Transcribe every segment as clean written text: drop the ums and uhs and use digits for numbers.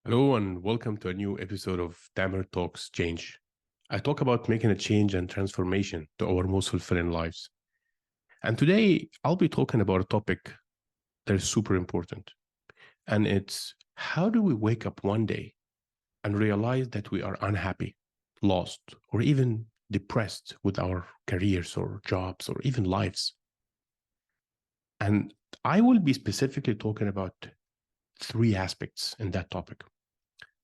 Hello and welcome to a new episode of Tamer Talks Change. I talk about making a change and transformation to our most fulfilling lives. And today I'll be talking about a topic that is super important. And it's how do we wake up one day and realize that we are unhappy, lost, or even depressed with our careers or jobs or even lives? And I will be specifically talking about three aspects in that topic.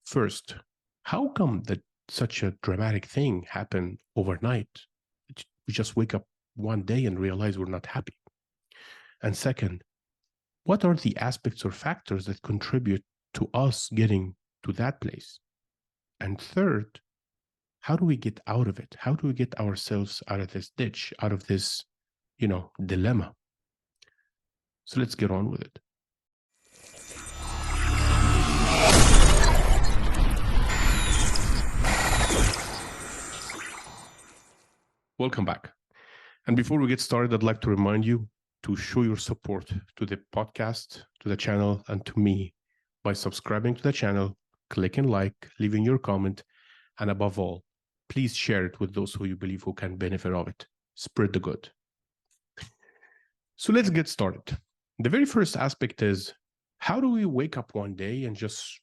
First, how come that such a dramatic thing happened overnight? We just wake up one day and realize we're not happy. And second, what are the aspects or factors that contribute to us getting to that place? And third, how do we get out of it? How do we get ourselves out of this ditch, out of this, dilemma? So let's get on with it. Welcome back. And before we get started, I'd like to remind you to show your support to the podcast, to the channel, and to me by subscribing to the channel, clicking like, leaving your comment, and above all, please share it with those who you believe who can benefit of it. Spread the good. So let's get started. The very first aspect is, how do we wake up one day and just,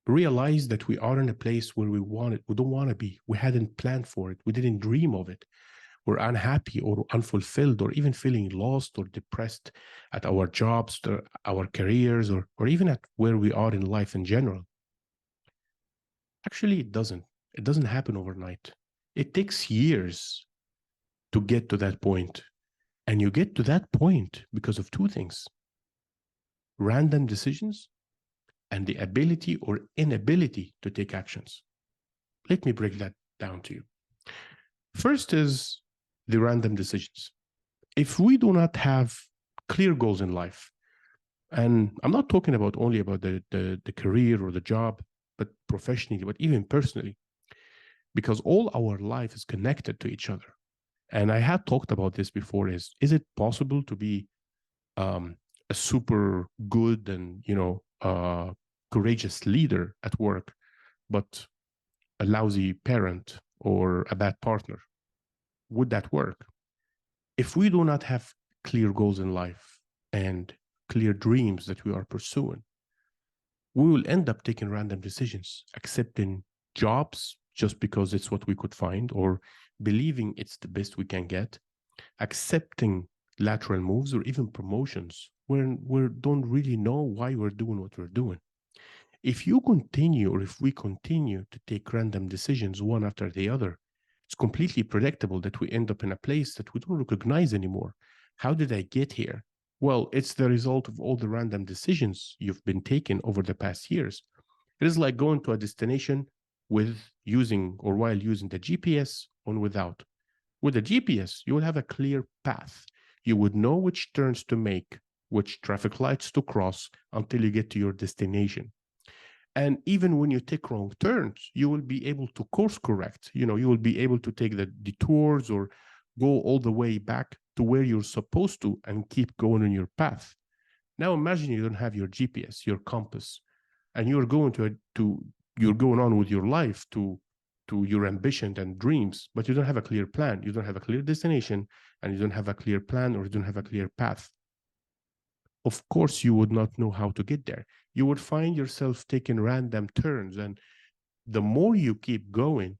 realize that we are in a place where we don't want to be. We hadn't planned for it. We didn't dream of it. We're unhappy or unfulfilled or even feeling lost or depressed at our jobs, our careers, or even at where we are in life in general. Actually, it doesn't. It doesn't happen overnight. It takes years to get to that point. And you get to that point because of two things: random decisions and the ability or inability to take actions. Let me break that down to you. First is the random decisions. If we do not have clear goals in life, and I'm not talking about only about the career or the job, but professionally, but even personally, because all our life is connected to each other. And I had talked about this before, is it possible to be a super good and, courageous leader at work, but a lousy parent or a bad partner? Would that work? If we do not have clear goals in life and clear dreams that we are pursuing, we will end up taking random decisions, accepting jobs just because it's what we could find, or believing it's the best we can get, accepting lateral moves or even promotions when we don't really know why we're doing what we're doing. If we continue to take random decisions one after the other, it's completely predictable that we end up in a place that we don't recognize anymore. How did I get here? Well, it's the result of all the random decisions you've been taking over the past years. It is like going to a destination while using the GPS or without. With the GPS, you will have a clear path. You would know which turns to make, which traffic lights to cross until you get to your destination. And even when you take wrong turns, you will be able to course correct. You will be able to take the detours or go all the way back to where you're supposed to and keep going on your path. Now imagine you don't have your GPS, your compass, and you're going you're going on with your life to your ambition and dreams, but you don't have a clear plan. You don't have a clear destination, and you don't have a clear plan, or you don't have a clear path. Of course, you would not know how to get there. You would find yourself taking random turns. And the more you keep going,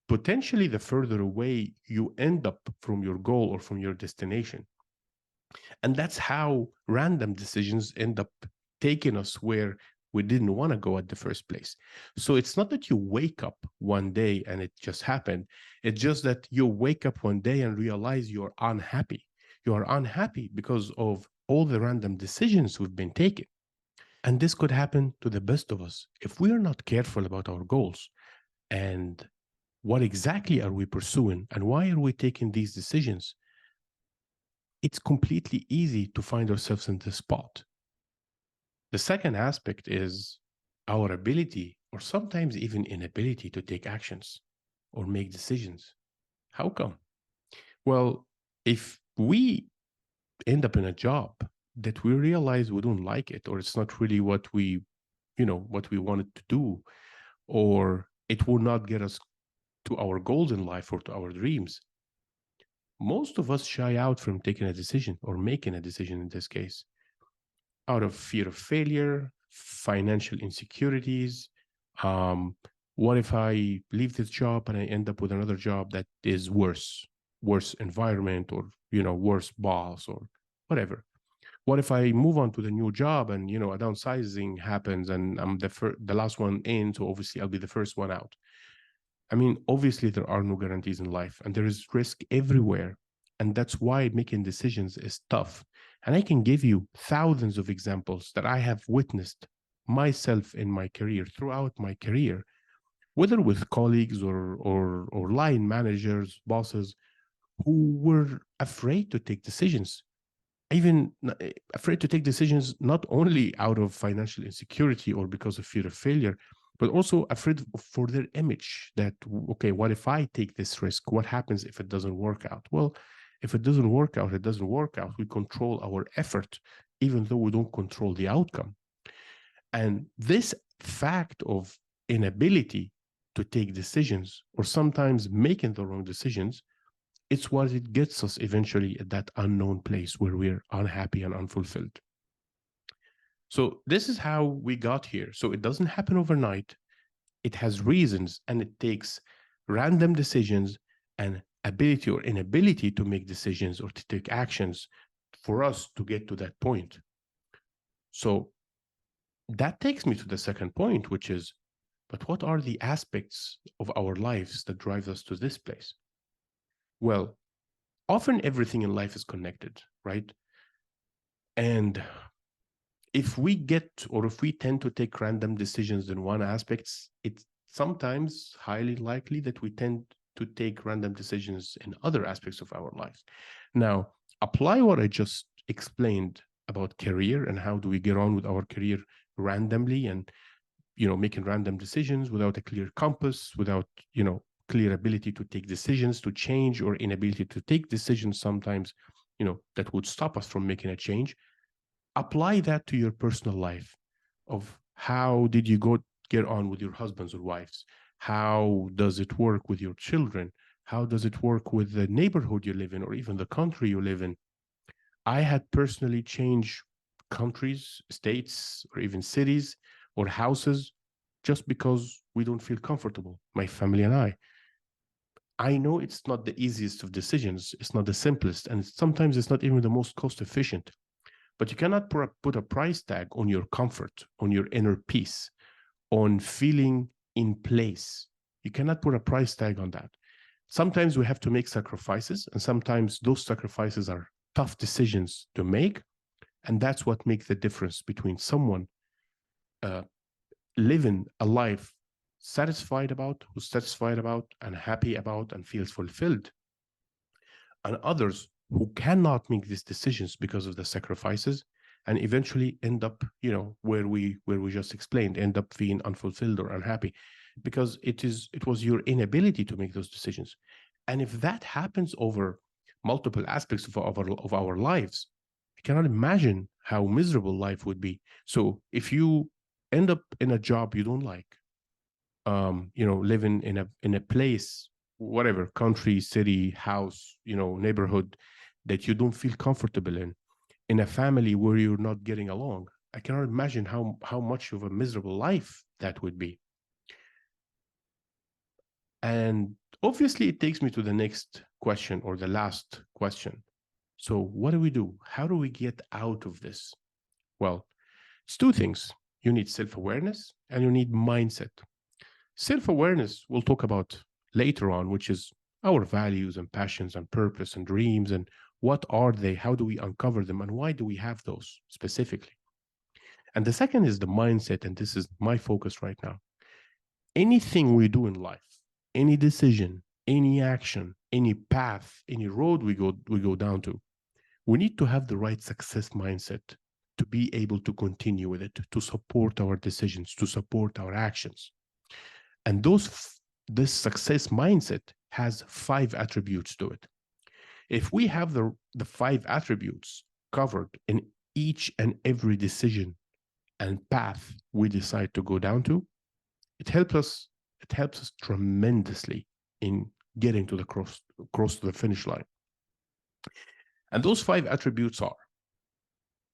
potentially the further away you end up from your goal or from your destination. And that's how random decisions end up taking us where we didn't want to go at the first place. So it's not that you wake up one day and it just happened. It's just that you wake up one day and realize you're unhappy. You are unhappy because of all the random decisions we've been taking. And this could happen to the best of us if we are not careful about our goals and what exactly are we pursuing and why are we taking these decisions. It's completely easy to find ourselves in this spot. The second aspect is our ability, or sometimes even inability, to take actions or make decisions. How come? Well, if we end up in a job that we realize we don't like it, or it's not really what we what we wanted to do, or it will not get us to our goals in life or to our dreams, most of us shy out from taking a decision or making a decision in this case out of fear of failure, financial insecurities. Um, what if I leave this job and I end up with another job that is worse environment, or worse boss, or whatever? What if I move on to the new job and a downsizing happens and I'm the last one in, so obviously I'll be the first one out. I mean, obviously there are no guarantees in life and there is risk everywhere. And that's why making decisions is tough. And I can give you thousands of examples that I have witnessed myself in my career, throughout my career, whether with colleagues or line managers, bosses, who were afraid to take decisions, even afraid to take decisions not only out of financial insecurity or because of fear of failure, but also afraid for their image. That, okay, what if I take this risk? What happens if it doesn't work out? Well, if it doesn't work out, it doesn't work out. We control our effort, even though we don't control the outcome. And this fact of inability to take decisions, or sometimes making the wrong decisions, it's what it gets us eventually at that unknown place where we're unhappy and unfulfilled. So this is how we got here. So it doesn't happen overnight. It has reasons, and it takes random decisions and ability or inability to make decisions or to take actions for us to get to that point. So that takes me to the second point, which is, but what are the aspects of our lives that drive us to this place? Well, often everything in life is connected, right? And if we tend to take random decisions in one aspect, it's sometimes highly likely that we tend to take random decisions in other aspects of our lives. Now, apply what I just explained about career and how do we get on with our career randomly, and making random decisions without a clear compass, without clear ability to take decisions to change, or inability to take decisions sometimes that would stop us from making a change. Apply that to your personal life, of how did you get on with your husbands or wives? How does it work with your children? How does it work with the neighborhood you live in, or even the country you live in? I had personally changed countries, states, or even cities or houses just because we don't feel comfortable, my family and I. I know it's not the easiest of decisions, it's not the simplest, and sometimes it's not even the most cost efficient. But you cannot put a price tag on your comfort, on your inner peace, on feeling in place. You cannot put a price tag on that. Sometimes we have to make sacrifices, and sometimes those sacrifices are tough decisions to make. And that's what makes the difference between someone living a life who's satisfied about and happy about and feels fulfilled, and others who cannot make these decisions because of the sacrifices, and eventually end up where we just explained, end up being unfulfilled or unhappy because it was your inability to make those decisions. And if that happens over multiple aspects of our lives, I cannot imagine how miserable life would be. So if you end up in a job you don't like, living in a place, whatever, country, city, house, neighborhood that you don't feel comfortable in a family where you're not getting along, I cannot imagine how much of a miserable life that would be. And obviously it takes me to the next question, or the last question. So what do we do? How do we get out of this? Well, it's two things. You need self-awareness and you need mindset. Self-awareness we'll talk about later on, which is our values and passions and purpose and dreams, and what are they? How do we uncover them? And why do we have those specifically? And the second is the mindset. And this is my focus right now. Anything we do in life, any decision, any action, any path, any road we go down to, we need to have the right success mindset to be able to continue with it, to support our decisions, to support our actions. And this success mindset has 5 attributes to it. If we have the 5 attributes covered in each and every decision and path we decide to go down to, it helps us. It helps us tremendously in getting to the cross to the finish line. And those 5 attributes are: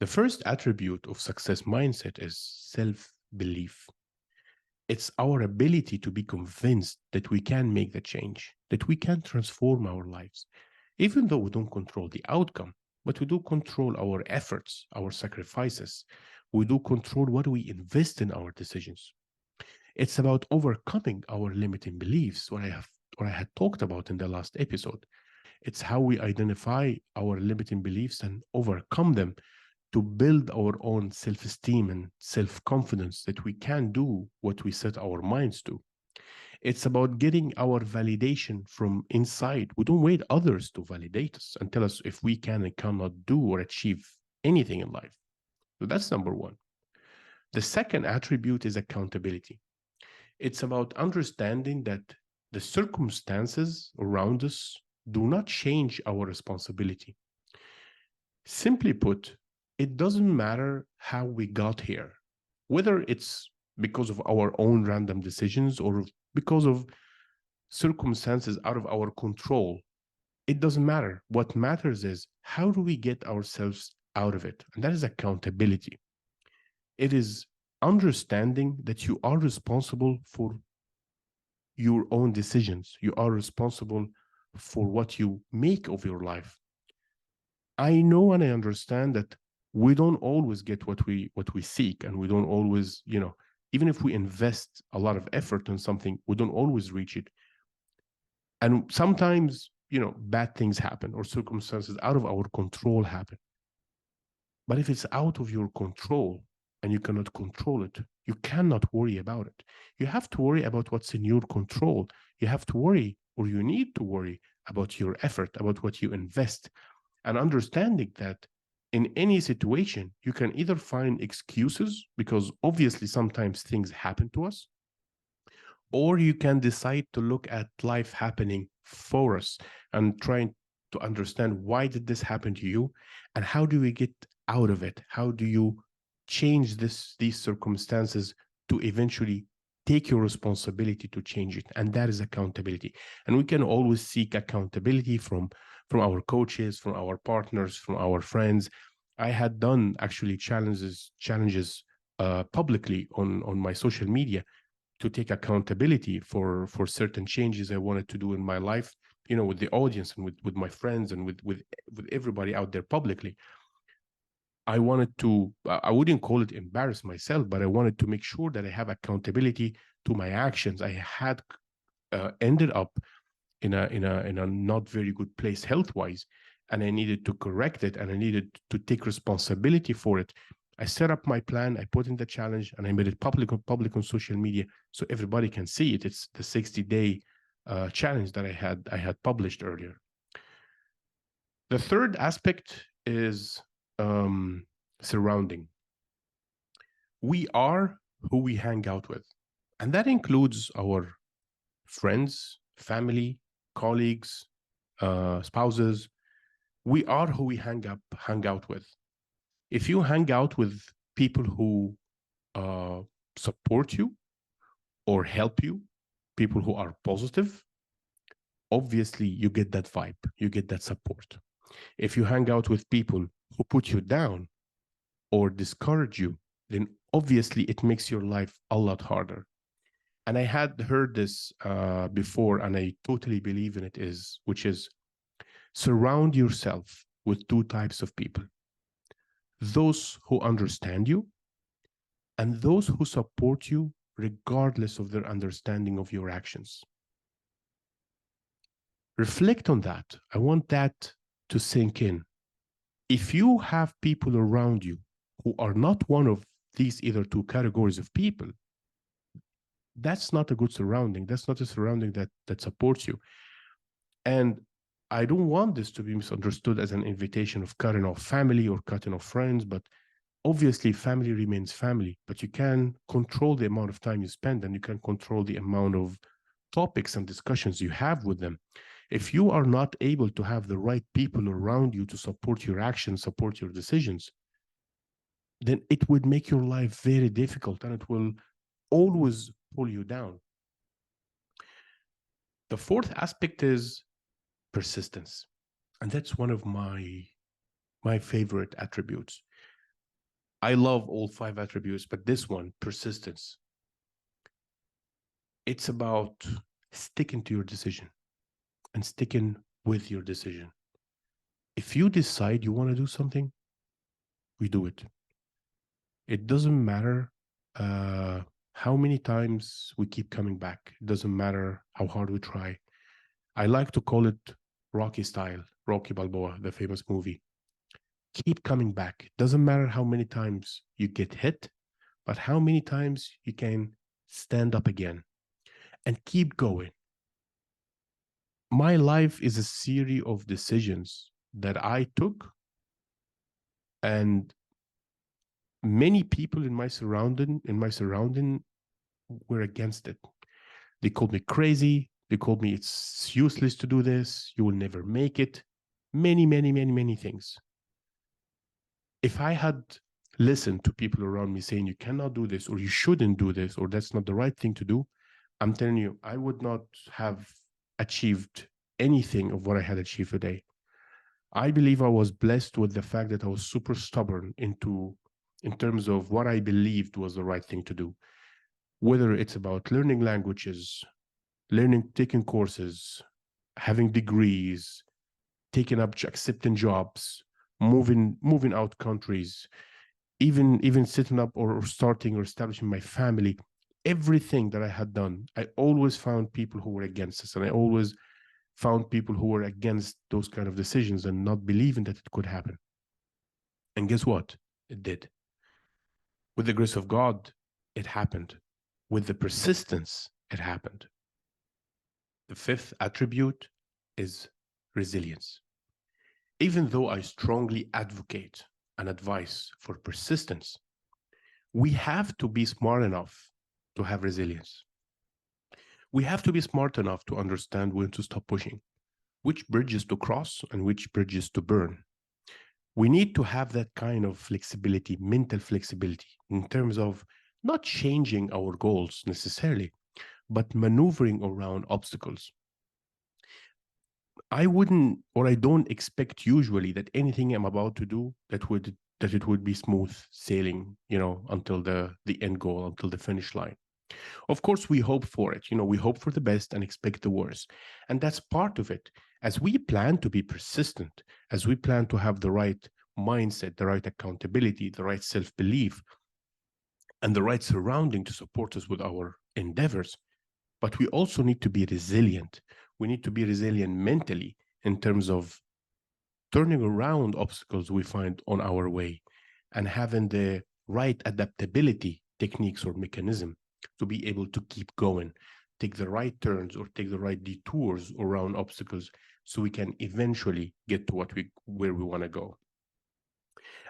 the first attribute of success mindset is self-belief. It's our ability to be convinced that we can make the change, that we can transform our lives, even though we don't control the outcome, but we do control our efforts, our sacrifices. We do control what we invest in our decisions. It's about overcoming our limiting beliefs, what I had talked about in the last episode. It's how we identify our limiting beliefs and overcome them to build our own self-esteem and self-confidence that we can do what we set our minds to. It's about getting our validation from inside. We don't wait others to validate us and tell us if we can and cannot do or achieve anything in life. So that's number one. The second attribute is accountability. It's about understanding that the circumstances around us do not change our responsibility. Simply put, it doesn't matter how we got here, whether it's because of our own random decisions or because of circumstances out of our control. It doesn't matter. What matters is how do we get ourselves out of it? And that is accountability. It is understanding that you are responsible for your own decisions. You are responsible for what you make of your life. I know and I understand that we don't always get what we seek, and we don't always, even if we invest a lot of effort on something, we don't always reach it. And sometimes, bad things happen or circumstances out of our control happen. But if it's out of your control and you cannot control it, you cannot worry about it. You have to worry about what's in your control. You have to worry, or you need to worry about your effort, about what you invest, and understanding that in any situation, you can either find excuses because obviously sometimes things happen to us, or you can decide to look at life happening for us and trying to understand why did this happen to you and how do we get out of it? How do you change these circumstances to eventually take your responsibility to change it? And that is accountability. And we can always seek accountability from our coaches, from our partners, from our friends. I had done actually challenges publicly on my social media to take accountability for certain changes I wanted to do in my life, with the audience and with my friends and with everybody out there publicly. I wanted to, I wouldn't call it embarrass myself, but I wanted to make sure that I have accountability to my actions. I had ended up in a not very good place health-wise, and I needed to correct it, and I needed to take responsibility for it. I set up my plan, I put in the challenge, and I made it public on social media so everybody can see it. It's the 60-day challenge that I had published earlier. The third aspect is surrounding. We are who we hang out with, and that includes our friends, family, colleagues, spouses. We are who we hang out with. If you hang out with people who support you or help you, people who are positive, obviously you get that vibe, you get that support. If you hang out with people who put you down or discourage you, then obviously it makes your life a lot harder. And I had heard this before, and I totally believe in it, which is surround yourself with 2 types of people: those who understand you and those who support you regardless of their understanding of your actions. Reflect on that. I want that to sink in. If you have people around you who are not one of these either 2 categories of people, that's not a good surrounding. That's not a surrounding that supports you. And I don't want this to be misunderstood as an invitation of cutting off family or cutting off friends, but obviously family remains family, but you can control the amount of time you spend, and you can control the amount of topics and discussions you have with them. If you are not able to have the right people around you to support your actions, support your decisions, then it would make your life very difficult and it will always pull you down. The fourth aspect is persistence. And that's one of my favorite attributes. I love all five attributes, but this one, persistence, it's about sticking to your decision and sticking with your decision. If you decide you want to do something, we do it. It doesn't matter how many times we keep coming back. It doesn't matter how hard we try. I like to call it Rocky style, Rocky Balboa, the famous movie. Keep coming back. It doesn't matter how many times you get hit, but how many times you can stand up again and keep going. My life is a series of decisions that I took, and many people in my surrounding were against it. They called me crazy. They called me it's useless to do this. You will never make it. Many things. If I had listened to people around me saying you cannot do this or you shouldn't do this or that's not the right thing to do, I'm telling you, I would not have achieved anything of what I had achieved today. I believe I was blessed with the fact that I was super stubborn in terms of what I believed was the right thing to do. Whether it's about learning languages, taking courses, having degrees, accepting jobs, moving out countries, even setting up or starting or establishing my family. Everything that I had done, I always found people who were against us, and I always found people who were against those kind of decisions and not believing that it could happen. And guess what? It did. With the grace of God, it happened. With the persistence, it happened. The fifth attribute is resilience. Even though I strongly advocate and advise for persistence, we have to be smart enough to have resilience. We have to be smart enough to understand when to stop pushing, which bridges to cross and which bridges to burn. We need to have that kind of flexibility, mental flexibility, in terms of not changing our goals necessarily, but maneuvering around obstacles. I wouldn't, or I don't expect usually that anything I'm about to do that it would be smooth sailing, until the end goal, until the finish line. Of course, we hope for it. We hope for the best and expect the worst. And that's part of it. As we plan to be persistent, as we plan to have the right mindset, the right accountability, the right self-belief, and the right surrounding to support us with our endeavors. But we also need to be resilient. We need to be resilient mentally in terms of turning around obstacles we find on our way and having the right adaptability techniques or mechanism to be able to keep going, take the right turns or take the right detours around obstacles so we can eventually get to where we want to go.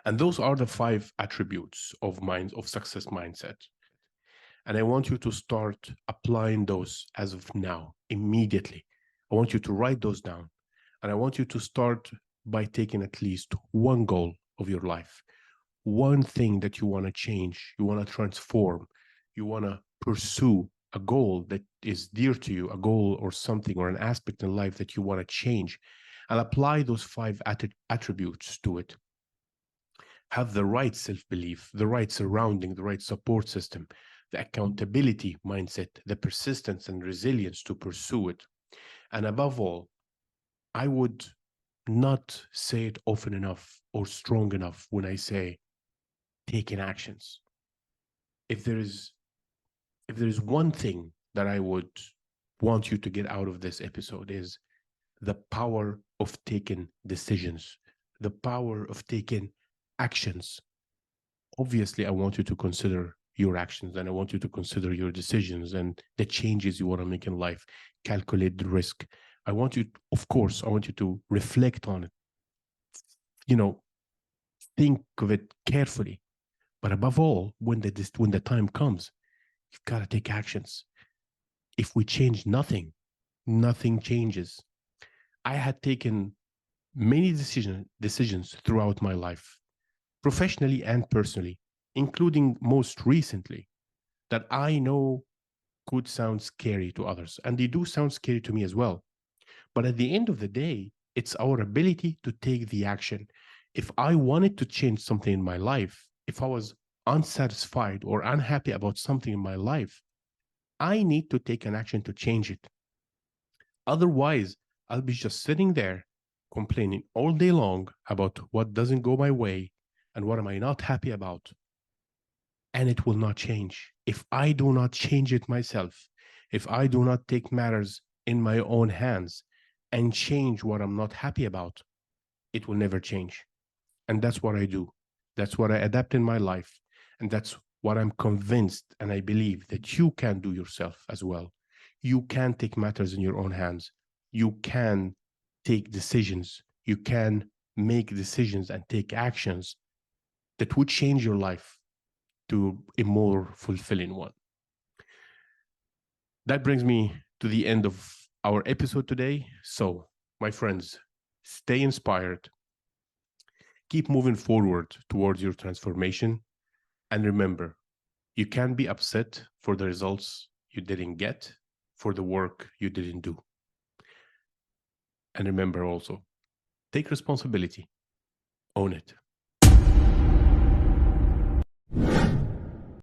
And those are the 5 attributes of success mindset. And I want you to start applying those as of now, immediately. I want you to write those down. And I want you to start by taking at least one goal of your life, one thing that you want to change, you want to transform, you want to pursue a goal that is dear to you, a goal or something or an aspect in life that you want to change, and apply those 5 attributes to it. Have the right self-belief, the right surrounding, the right support system, the accountability mindset, the persistence and resilience to pursue it. And above all, I would not say it often enough or strong enough when I say taking actions. If there is one thing that I would want you to get out of this episode is the power of taking decisions, the power of taking actions. Obviously, I want you to consider your actions and I want you to consider your decisions and the changes you want to make in life, calculate the risk. I want you to reflect on it, think of it carefully. But above all, when the time comes, you've got to take actions. If we change nothing changes. I had taken many decisions throughout my life, professionally and personally, including most recently, that I know could sound scary to others. And they do sound scary to me as well. But at the end of the day, it's our ability to take the action. If I wanted to change something in my life, if I was unsatisfied or unhappy about something in my life, I need to take an action to change it. Otherwise, I'll be just sitting there complaining all day long about what doesn't go my way and what am I not happy about. And it will not change. If I do not change it myself, if I do not take matters in my own hands and change what I'm not happy about, it will never change. And that's what I do. That's what I adapt in my life. And that's what I'm convinced and I believe that you can do yourself as well. You can take matters in your own hands. You can take decisions. You can make decisions and take actions that would change your life to a more fulfilling one. That brings me to the end of our episode today. So, my friends, stay inspired, keep moving forward towards your transformation, and remember, you can be upset for the results you didn't get, for the work you didn't do. And remember also, take responsibility, own it.